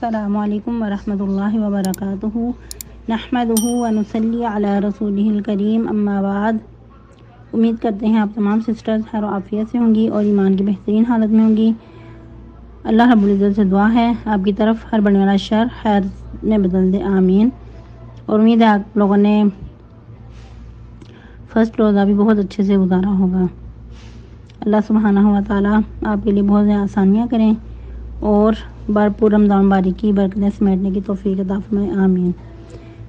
السلام علیکم ورحمۃ اللہ وبرکاتہ نحمدہ ونصلی علی رسولہ الکریم اما بعد۔ امید کرتے ہیں آپ تمام سسٹرز خیر و عافیت سے ہوں گی اور ایمان کی بہترین حالت میں ہوں گی۔ اللہ رب العزت سے دعا ہے آپ کی طرف ہر بڑنے والا شر خیر میں بدل دے، آمین۔ اور امید ہے آپ لوگوں نے فرسٹ روزہ بھی بہت اچھے سے گزارا ہوگا۔ اللہ سبحانہ و تعالیٰ آپ کے لیے بہت زیادہ آسانیاں کریں اور بھرپور رمضان مبارک کی برکتیں سمیٹنے کی توفیق عطا فرمائے، آمین۔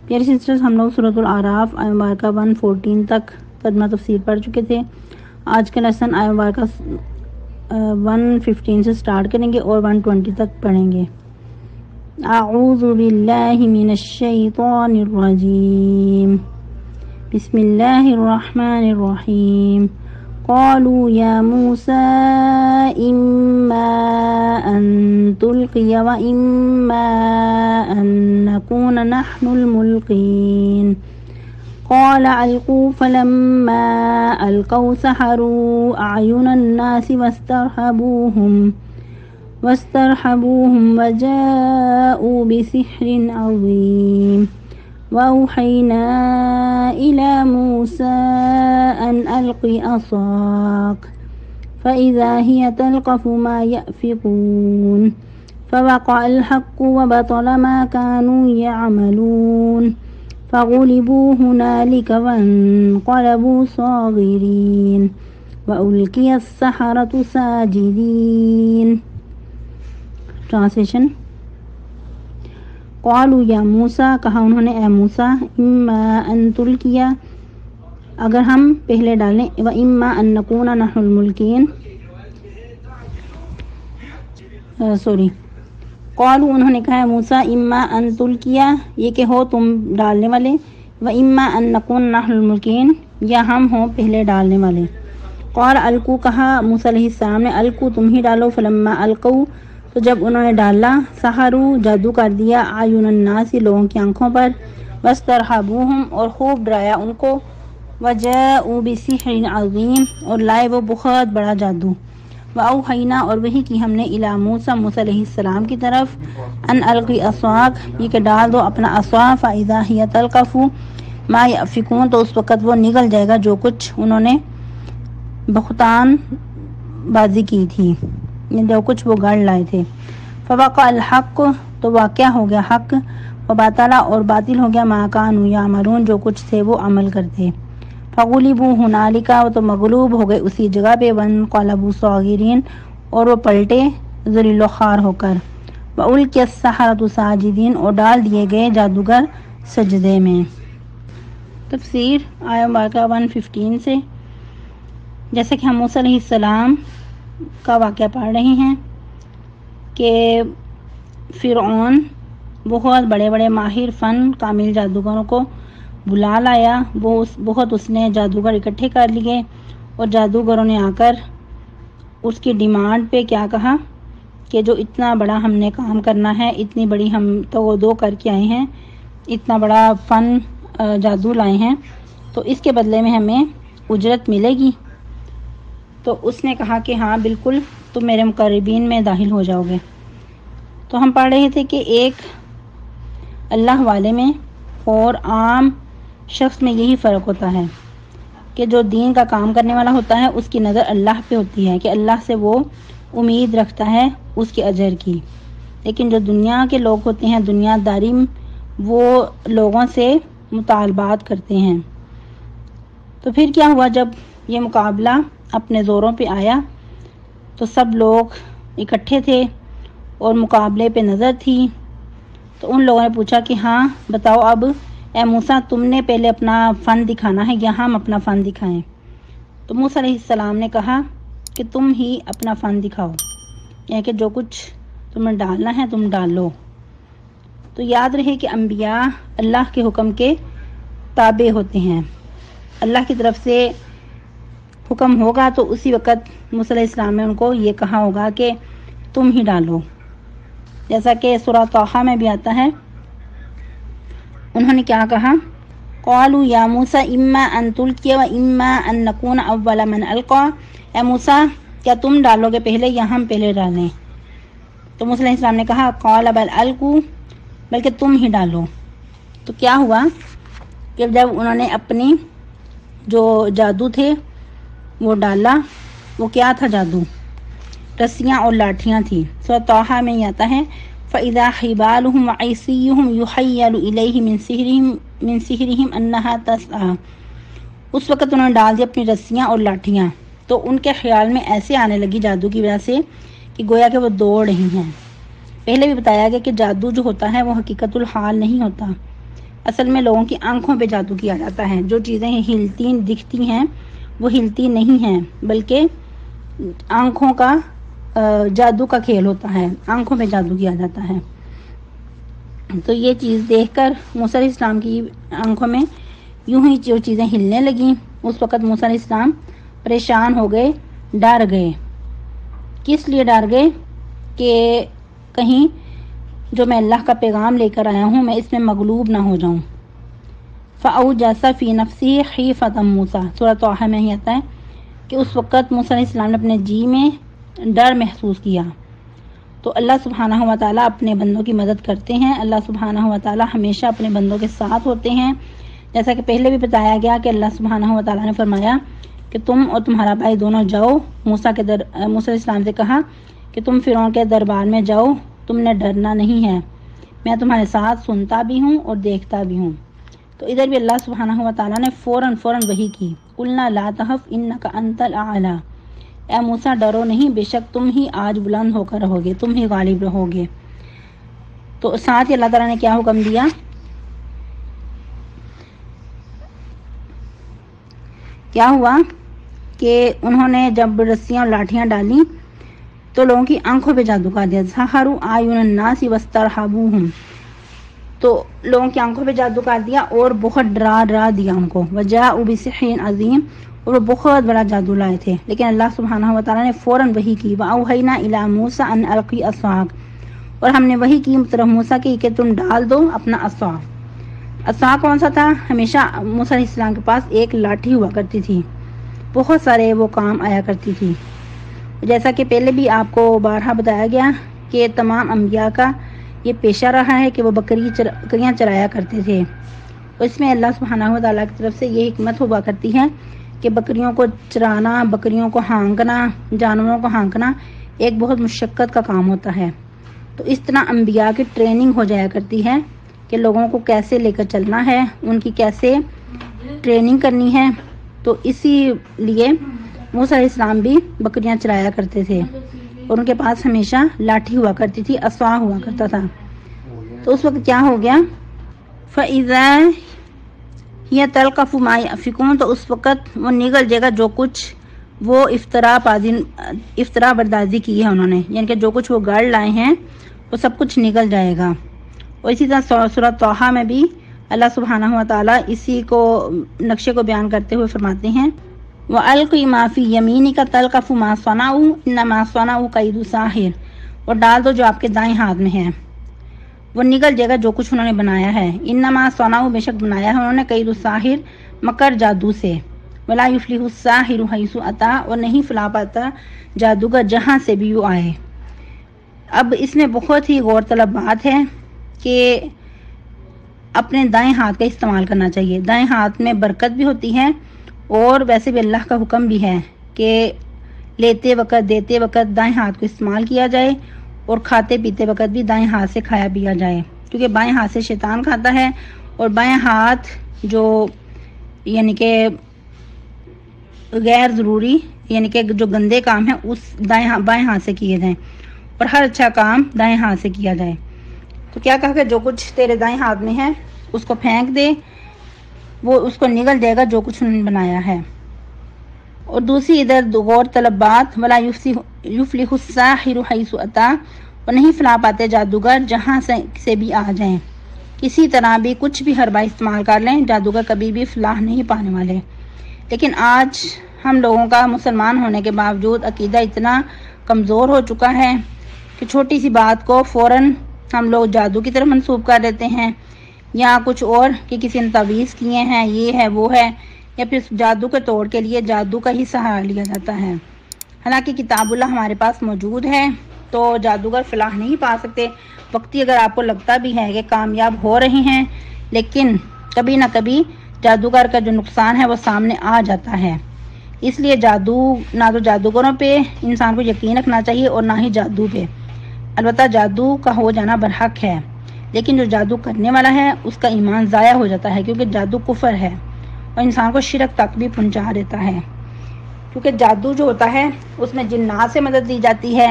پیاری سسٹرز، ہم لوگ سورۃ الاعراف آیہ مبارکہ 114 تک ترجمہ تفسیر پڑھ چکے تھے۔ آج کا لیسن آیہ مبارکہ 115 سے سٹارٹ کریں گے اور 120 تک پڑھیں گے۔ اعوذ باللہ من الشیطان الرجیم، بسم اللہ الرحمن الرحیم۔ قالوا یا موسیٰ اما ان تلقی و اما ان نکون نحن الملقین قال القوا فلما القوا سحروا اعین الناس واسترهبوهم وجاءوا بسحر عظیم وأوحينا إلى موسى أن ألق عصاك فإذا هي تلقف ما يأفكون فوقع الحق وبطل ما كانوا يعملون فغلبوا هنالك وانقلبوا صاغرين وألقي السحرة ساجدين۔ ٹرانسلیشن۔ قالوا یا موسیٰ، کہا انہوں نے اے موسیٰ، اما ان تلقیا، اگر ہم پہلے ڈالیں، و اما ان نکون نحن الملقین، قالوا انہوں نے کہا ہے موسیٰ اما ان تلقیا، یہ کہ ہو تم ڈالنے والے، و اما ان نکون نحن الملقین، یا ہم ہوں پہلے ڈالنے والے۔ قال القوا، کہا موسیٰ علیہ السلام نے القوا تم ہی ڈالو، فلما القوا، تو جب انہوں نے ڈالا، سحروا جادو کر دیا، اعین الناس لوگوں کی آنکھوں پر، واسترهبوهم اور خوب ڈرایا ان کو، وجاءوا بسحر عظیم اور لائے وہ بہت بڑا جادو، واوحینا اور وحی کی ہم نے الی موسیٰ موسیٰ علیہ السلام کی طرف، ان القی عصاک یہ کہ ڈال دو اپنا عصا، فاذا ہی تلقف ما یأفکون تو اس وقت وہ نگل جائے گا جو کچھ انہوں نے بہتان بازی کی تھی، جو کچھ وہ گڑ لائے تھے۔ فوقع الحق تو واقع ہو گیا حق، وباطل اور باطل ہو گیا ما کانوا یعملون جو کچھ تھے وہ عمل کرتے۔ فغلبوا ہنالک تو مغلوب ہو گئے اسی جگہ پہ، وانقلبوا صاغرین اور وہ پلٹے ذلیل و خوار ہو کر، والقی السحرۃ ساجدین اور ڈال دیے گئے جادوگر سجدے میں۔ تفسیر آیہ مبارکہ 115 سے، جیسے کہ ہم موسیٰ علیہ السلام کا واقعہ پڑھ رہے ہیں کہ فرعون بہت بڑے بڑے ماہر فن کامل جادوگروں کو بلا لایا، بہت اس نے جادوگر اکٹھے کر لیے، اور جادوگروں نے آ کر اس کی ڈیمانڈ پہ کیا کہا کہ جو اتنا بڑا ہم نے کام کرنا ہے، اتنی بڑی ہم تو دو کر کے آئے ہیں، اتنا بڑا فن جادو لائے ہیں، تو اس کے بدلے میں ہمیں اجرت ملے گی۔ تو اس نے کہا کہ ہاں بالکل تم میرے مقربین میں داخل ہو جاؤ گے۔ تو ہم پڑھ رہے تھے کہ ایک اللہ والے میں اور عام شخص میں یہی فرق ہوتا ہے کہ جو دین کا کام کرنے والا ہوتا ہے اس کی نظر اللہ پہ ہوتی ہے کہ اللہ سے وہ امید رکھتا ہے اس کے اجر کی، لیکن جو دنیا کے لوگ ہوتے ہیں، دنیا داری، وہ لوگوں سے مطالبات کرتے ہیں۔ تو پھر کیا ہوا جب یہ مقابلہ اپنے زوروں پہ آیا تو سب لوگ اکٹھے تھے اور مقابلے پہ نظر تھی، تو ان لوگوں نے پوچھا کہ ہاں بتاؤ اب اے موسیٰ تم نے پہلے اپنا فن دکھانا ہے یا ہم اپنا فن دکھائیں؟ تو موسیٰ علیہ السلام نے کہا کہ تم ہی اپنا فن دکھاؤ، یعنی کہ جو کچھ تمہیں ڈالنا ہے تم ڈال لو۔ تو یاد رہے کہ انبیاء اللہ کے حکم کے تابع ہوتے ہیں، اللہ کی طرف سے حکم ہوگا تو اسی وقت موسیٰ علیہ السلام نے ان کو یہ کہا ہوگا کہ تم ہی ڈالو، جیسا کہ سورہ طٰہٰ میں بھی آتا ہے۔ انہوں نے کیا کہا؟ قالوا یا موسیٰ اما ان تلقی و اما ان نکون اول من القی، اے موسیٰ کیا تم ڈالو گے پہلے یا ہم پہلے ڈالیں؟ تو موسیٰ علیہ السلام نے کہا قال بل القوا، بلکہ تم ہی ڈالو۔ تو کیا ہوا کہ جب انہوں نے اپنی جو جادو تھے وہ ڈالا، وہ کیا تھا جادو؟ رسیاں اور لاٹھیاں تھیں۔ سورہ طٰہٰ میں یہ آتا ہے فَإِذَا حِبَالُهُمْ وَعِصِيُّهُمْ يُخَيَّلُ إِلَيْهِ مِنْ سِحْرِهِمْ أَنَّهَا تَسْعَىٰ، اس وقت انہوں نے ڈال دی اپنی رسیاں اور لاٹھیاں، تو ان کے خیال میں ایسے آنے لگی جادو کی وجہ سے کہ گویا کہ وہ دوڑ رہی ہیں۔ پہلے بھی بتایا گیا کہ جادو جو ہوتا ہے وہ حقیقت الحال نہیں ہوتا، اصل میں لوگوں کی آنکھوں پہ جادو کیا جاتا ہے۔ جو چیزیں ہلتی دکھتی ہیں وہ ہلتی نہیں ہیں، بلکہ آنکھوں کا جادو کا کھیل ہوتا ہے، آنکھوں پہ جادو کیا جاتا ہے۔ تو یہ چیز دیکھ کر موسیٰ علیہ السلام کی آنکھوں میں یوں ہی جو چیزیں ہلنے لگیں، اس وقت موسیٰ علیہ السلام پریشان ہو گئے، ڈر گئے۔ کس لیے ڈر گئے؟ کہ کہیں جو میں اللہ کا پیغام لے کر آیا ہوں میں اس میں مغلوب نہ ہو جاؤں۔ فَأَوْجَسَ فِي نَفْسِهِ خِیفَةَ مُوسیٰ، سورہ طٰہٰ میں ہی آتا ہے کہ اس وقت موسیٰ علیہ السلام نے اپنے جی میں ڈر محسوس کیا۔ تو اللہ سبحانہ و تعالیٰ اپنے بندوں کی مدد کرتے ہیں، اللہ سبحانہ و تعالیٰ ہمیشہ اپنے بندوں کے ساتھ ہوتے ہیں۔ جیسا کہ پہلے بھی بتایا گیا کہ اللہ سبحانہ و تعالیٰ نے فرمایا کہ تم اور تمہارا بھائی دونوں جاؤ۔ موسیٰ علیہ السلام سے کہا کہ تم فرعون کے دربار میں جاؤ، تم نے ڈرنا نہیں ہے، میں تمہارے ساتھ سنتا بھی ہوں اور دیکھتا بھی ہوں۔ تو ادھر بھی اللہ سبحانہ و تعالیٰ نے فوراً وحی کی، قلنا لا تخف انک انت الاعلی، اے موسیٰ ڈرو نہیں، بے شک تم ہی آج بلند ہو کر رہو گے، تم ہی غالب رہو گے۔ تو ساتھ ہی اللہ تعالیٰ نے کیا حکم دیا؟ کیا ہوا کہ انہوں نے جب رسیاں اور لاٹھیاں ڈالی تو لوگوں کی آنکھوں پہ جادو کر دیا، سحروا اعین الناس واسترهبوهم، تو لوگوں کی آنکھوں پہ جادو کر دیا اور بہت ڈرا دیا ان کو، وجاءوا بسحر عظیم، اور وہ بہت بڑا جادو لائے تھے۔ لیکن اللہ سبحانہ و تعالیٰ نے فوراً وحی کی، وَأَوْحَيْنَا إِلَىٰ مُوسَىٰ أَنْ أَلْقِ عَصَاكَ، اور ہم نے وحی کی طرف موسیٰ کی کہ تم ڈال دو اپنا عصا۔ عصا کون سا تھا؟ ہمیشہ موسیٰ علیہ السلام کے پاس ایک لاٹھی ہوا کرتی تھی، بہت سارے وہ کام آیا کرتی تھی۔ جیسا کہ پہلے بھی آپ کو بارہا بتایا گیا کہ تمام انبیاء کا یہ پیشہ رہا ہے کہ وہ بکریاں چرایا کرتے تھے، اور اس میں اللہ سبحانہ و تعالیٰ کی طرف سے یہ حکمت ہوا کرتی ہے کہ بکریوں کو چرانا، بکریوں کو ہانکنا، جانوروں کو ہانکنا ایک بہت مشقت کا کام ہوتا ہے۔ تو اس طرح انبیاء کی ٹریننگ ہو جایا کرتی ہے کہ لوگوں کو کیسے لے کر چلنا ہے، ان کی کیسے ٹریننگ کرنی ہے۔ تو اسی لیے موسیٰ علیہ السلام بھی بکریاں چرایا کرتے تھے اور ان کے پاس ہمیشہ لاٹھی ہوا کرتی تھی، عصا ہوا کرتا تھا۔ تو اس وقت کیا ہو گیا؟ فَإِذَا هِيَ تَلْقَفُ مَا يَأْفِكُونَ، تو اس وقت وہ نگل جائے گا جو کچھ وہ افطرا بردازی کی ہے انہوں نے، یعنی کہ جو کچھ وہ گڑ لائے ہیں وہ سب کچھ نگل جائے گا۔ اور اسی طرح سورہ طٰہٰ میں بھی اللہ سبحانہ و تعالیٰ اسی کو نقشے کو بیان کرتے ہوئے فرماتے ہیں وَأَلْقِ مَا فِي يَمِينِكَ تَلْقَفُ مَا صَنَعُوا إِنَّمَا صَنَعُوا كَيْدُ سَاحِرٍ، اور ڈال دو جو آپ کے دائیں ہاتھ میں ہے، وہ نگل جائے گا جو کچھ انہوں نے بنایا ہے۔ انما صنعوا، بے شک بنایا ہے انہوں نے، کید الساحر، مکر جادو سے، ولا یفلح الساحر حیث اتی، اور نہیں فلاح پاتا جادوگر جہاں سے بھی وہ آئے۔ اب اس میں بہت ہی غور طلب بات ہے کہ اپنے دائیں ہاتھ کا استعمال کرنا چاہیے۔ دائیں ہاتھ میں برکت بھی ہوتی ہے اور ویسے بھی اللہ کا حکم بھی ہے کہ لیتے وقت دیتے وقت دائیں ہاتھ کو استعمال کیا جائے اور کھاتے پیتے وقت بھی دائیں ہاتھ سے کھایا پیا جائے، کیونکہ بائیں ہاتھ سے شیطان کھاتا ہے، اور بائیں ہاتھ جو یعنی کہ غیر ضروری یعنی کہ جو گندے کام ہیں اس بائیں ہاتھ سے کیے جائیں، اور ہر اچھا کام دائیں ہاتھ سے کیا جائے۔ تو کیا کہا کہ جو کچھ تیرے دائیں ہاتھ میں ہے اس کو پھینک دے، وہ اس کو نگل جائے گا جو کچھ انہوں نے بنایا ہے۔ اور دوسری ادھر غور طلب بات ولا یفلح الساحر حیث اتی، اور نہیں فلاح پاتے جادوگر جہاں سے بھی آ جائیں، کسی طرح بھی کچھ بھی حربہ استعمال کر لیں، جادوگر کبھی بھی فلاح نہیں پانے والے۔ لیکن آج ہم لوگوں کا مسلمان ہونے کے باوجود عقیدہ اتنا کمزور ہو چکا ہے کہ چھوٹی سی بات کو فوراً ہم لوگ جادو کی طرف منسوب کر دیتے ہیں، یا کچھ اور کہ کسی نے تعویذ کیے ہیں، یہ ہے وہ ہے، یا پھر جادو کے توڑ کے لیے جادو کا ہی سہارا لیا جاتا ہے۔ حالانکہ کتاب اللہ ہمارے پاس موجود ہے، تو جادوگر فلاح نہیں پا سکتے۔ وقتی اگر آپ کو لگتا بھی ہے کہ کامیاب ہو رہے ہیں، لیکن کبھی نہ کبھی جادوگر کا جو نقصان ہے وہ سامنے آ جاتا ہے۔ اس لیے نہ تو جادوگروں پہ انسان کو یقین رکھنا چاہیے اور نہ ہی جادو پہ۔ البتہ جادو کا ہو جانا برحق ہے، لیکن جو جادو کرنے والا ہے اس کا ایمان ضائع ہو جاتا ہے، کیونکہ جادو کفر ہے اور انسان کو شرک تک بھی پہنچا دیتا ہے۔ کیونکہ جادو جو ہوتا ہے اس میں جنات سے مدد لی جاتی ہے،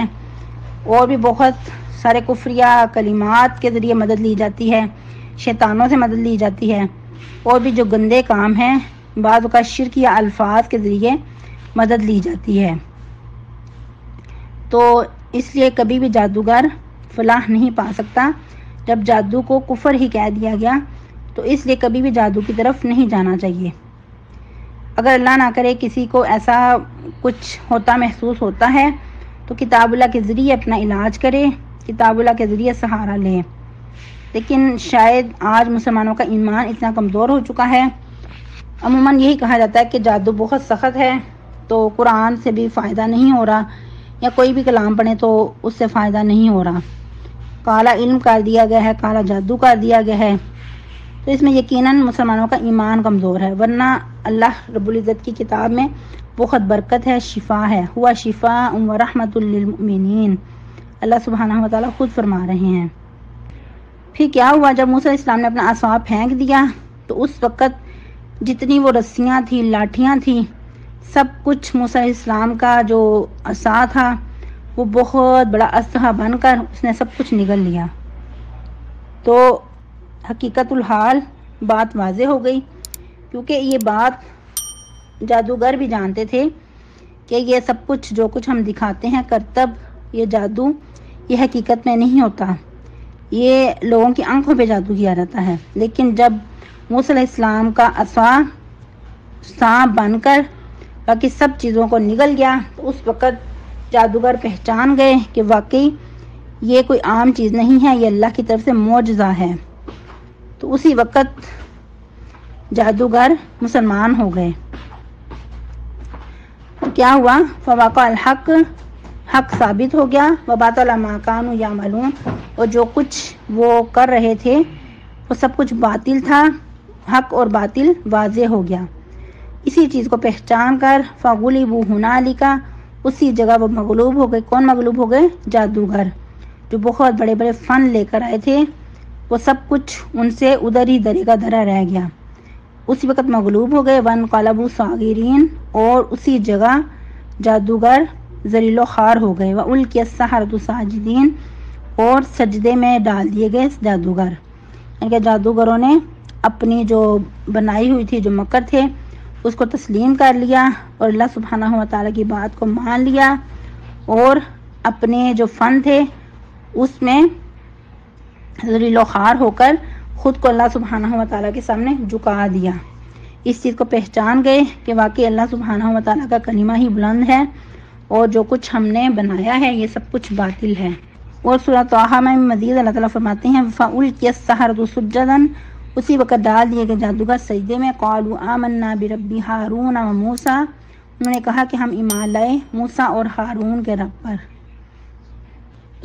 اور بھی بہت سارے کفریہ کلمات کے ذریعے مدد لی جاتی ہے، شیطانوں سے مدد لی جاتی ہے، اور بھی جو گندے کام ہیں بعض اوقات شرکیہ الفاظ کے ذریعے مدد لی جاتی ہے۔ تو اس لیے کبھی بھی جادوگر فلاح نہیں پا سکتا۔ جب جادو کو کفر ہی کہہ دیا گیا تو اس لیے کبھی بھی جادو کی طرف نہیں جانا چاہیے۔ اگر اللہ نہ کرے کسی کو ایسا کچھ ہوتا محسوس ہوتا ہے تو کتاب اللہ کے ذریعے اپنا علاج کرے، کتاب اللہ کے ذریعے سہارا لے۔ لیکن شاید آج مسلمانوں کا ایمان اتنا کمزور ہو چکا ہے، عموماً یہی کہا جاتا ہے کہ جادو بہت سخت ہے تو قرآن سے بھی فائدہ نہیں ہو رہا، یا کوئی بھی کلام پڑھیں تو اس سے فائدہ نہیں ہو رہا، کالا علم کر دیا گیا ہے، کالا جادو کر دیا گیا ہے۔ تو اس میں یقیناً مسلمانوں کا ایمان کمزور ہے، ورنہ اللہ رب العزت کی کتاب میں بہت برکت ہے، شفا ہے، ہوا شفاء و رحمت للمؤمنین، اللہ سبحانہ و تعالیٰ خود فرما رہے ہیں۔ پھر کیا ہوا، جب موسیٰ علیہ السلام نے اپنا عصا پھینک دیا تو اس وقت جتنی وہ رسیاں تھیں، لاٹھیاں تھیں، سب کچھ موسیٰ علیہ السلام کا جو عصا تھا وہ بہت بڑا اسلحہ بن کر اس نے سب کچھ نگل لیا۔ تو حقیقت الحال بات واضح ہو گئی، کیونکہ یہ بات جادوگر بھی جانتے تھے کہ یہ سب کچھ جو کچھ ہم دکھاتے ہیں کرتب، یہ جادو، یہ حقیقت میں نہیں ہوتا، یہ لوگوں کی آنکھوں پہ جادو کیا جاتا ہے۔ لیکن جب موسیٰ علیہ السلام کا عصا سانپ بن کر باقی سب چیزوں کو نگل گیا تو اس وقت جادوگر پہچان گئے کہ واقعی یہ کوئی عام چیز نہیں ہے، یہ اللہ کی طرف سے معجزہ ہے۔ تو اسی وقت جادوگر مسلمان ہو گئے۔ تو کیا ہوا، فواقع الحق، حق ثابت ہو گیا، وباطل ما کانوا یعملون، اور جو کچھ وہ کر رہے تھے وہ سب کچھ باطل تھا، حق اور باطل واضح ہو گیا۔ اسی چیز کو پہچان کر فغلبوا ہنالک، اسی جگہ وہ مغلوب ہو گئے۔ کون مغلوب ہو گئے؟ جادوگر، جو بہت بڑے بڑے فن لے کر آئے تھے، وہ سب کچھ ان سے ادھر ہی درے کا درا رہ گیا، اسی وقت مغلوب ہو گئے۔ وانقلبوا صاغرین، اور اسی جگہ جادوگر ذلیل و خوار ہو گئے۔ والقی السحرۃ ساجدین، اور سجدے میں ڈال دیے گئے جادوگر، یعنی کہ جادوگروں نے اپنی جو بنائی ہوئی تھی، جو مکر تھے، اس کو تسلیم کر لیا اور اللہ سبحانہ و تعالیٰ کی بات کو مان لیا، اور اپنے جو فن تھے اس میں ذلیل و خوار ہو کر خود کو اللہ سبحانہ و تعالیٰ کے سامنے جھکا دیا۔ اس چیز کو پہچان گئے کہ واقعی اللہ سبحانہ و تعالیٰ کا کلمہ ہی بلند ہے، اور جو کچھ ہم نے بنایا ہے یہ سب کچھ باطل ہے۔ اور سورہ طٰہٰ میں مزید اللہ تعالیٰ فرماتے ہیں فَأُلْقِيَ السَّحَرَةُ سُجَّدًا، اسی وقت ڈال دیے گئے جادوگر سجدے میں۔ قَالُوا آمَنَّا بِرَبِّ ہارون وموسیٰ، انہوں نے کہا کہ ہم ایمان لائے موسیٰ اور ہارون کے رب پر۔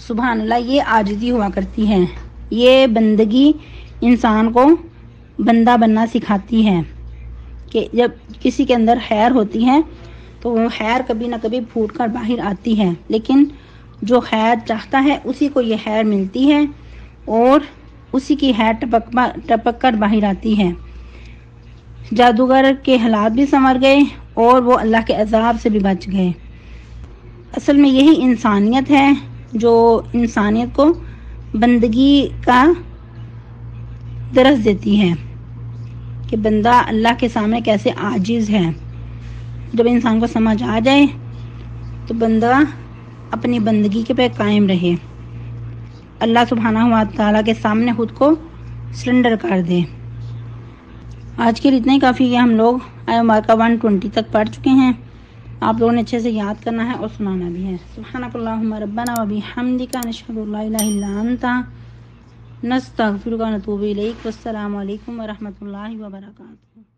سبحان اللہ، یہ عاجزی ہوا کرتی ہے، یہ بندگی انسان کو بندہ بننا سکھاتی ہے، کہ جب کسی کے اندر خیر ہوتی ہے تو وہ خیر کبھی نہ کبھی پھوٹ کر باہر آتی ہے، لیکن جو خیر چاہتا ہے اسی کو یہ خیر ملتی ہے، اور اسی کی خیر ٹپک کر باہر آتی ہے۔ جادوگر کے حالات بھی سنور گئے اور وہ اللہ کے عذاب سے بھی بچ گئے۔ اصل میں یہی انسانیت ہے جو انسانیت کو بندگی کا درس دیتی ہے، کہ بندہ اللہ کے سامنے کیسے عاجز ہے۔ جب انسان کو سمجھ آ جائے تو بندہ اپنی بندگی کے پہ قائم رہے، اللہ سبحانہ و تعالیٰ کے سامنے خود کو سرنڈر کر دے۔ آج کے لیے اتنا ہی کافی ہے، ہم لوگ آیہ مبارکہ 120 تک پڑھ چکے ہیں، آپ لوگوں نے اچھے سے یاد کرنا ہے اور سنانا بھی ہے۔ سبحانک اللہم ربنا و بحمدک، نشہد ان لا الہ الا انت، نستغفرک و نتوب الیک۔ والسلام علیکم ورحمۃ اللہ وبرکاتہ۔